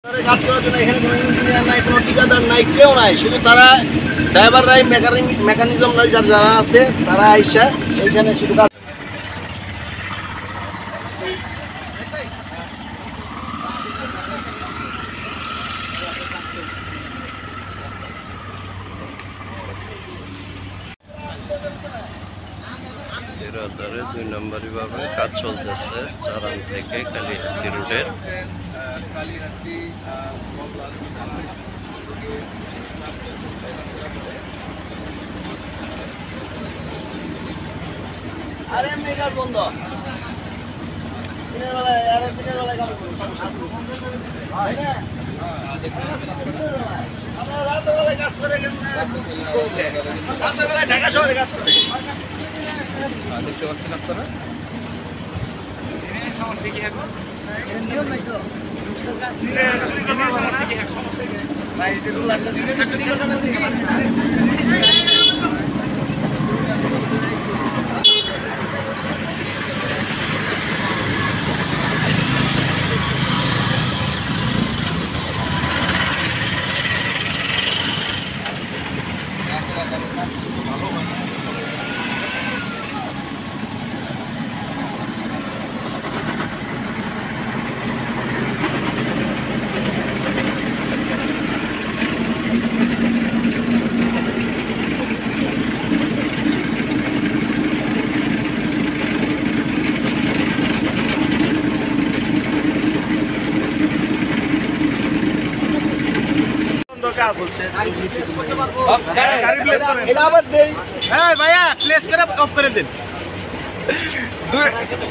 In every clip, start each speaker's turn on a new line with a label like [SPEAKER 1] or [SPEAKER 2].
[SPEAKER 1] কাজ করার জন্য এখানে কোনো ইঞ্জিনিয়ার নাই, কোনো ঠিকাদার নাই, কেউ নাই। শুধু তারা ড্রাইভাররাই, মেকানিজমরাই যারা আছে তারা আইসা এইখানে শুধু কাজ।
[SPEAKER 2] তেরোদারে ২ নম্বর বিভাগে কাজ চলতেছে চারান থেকে কালীহাতি রোডের।
[SPEAKER 1] আর এমনি কাজ বন্ধ, দিনের বেলায় আর দিনের বেলায় কাজ করুন, আপনারা রাতের বেলায় কাজ করে, রাতের বেলায় ঢাকা শহরে কাজ করে।
[SPEAKER 2] দেখতে পাচ্ছেন আপনারা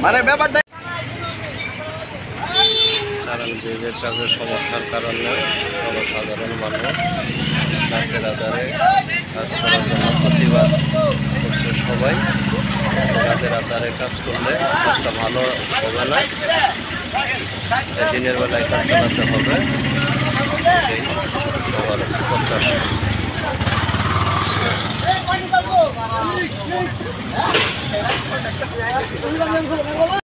[SPEAKER 1] মানে ব্যাপারটা
[SPEAKER 2] চারান ব্রিজের কাজের সমস্যার কারণে জনসাধারণ মানুষ রাতের আধারে কাজ করার জন্য প্রতিবাদ করছে সবাই। রাতের আধারে কাজ করলে কাজটা ভালো হবে না, দিনের বেলায় কাজ চালাতে হবে, এটাই সবার প্রত্যাশা।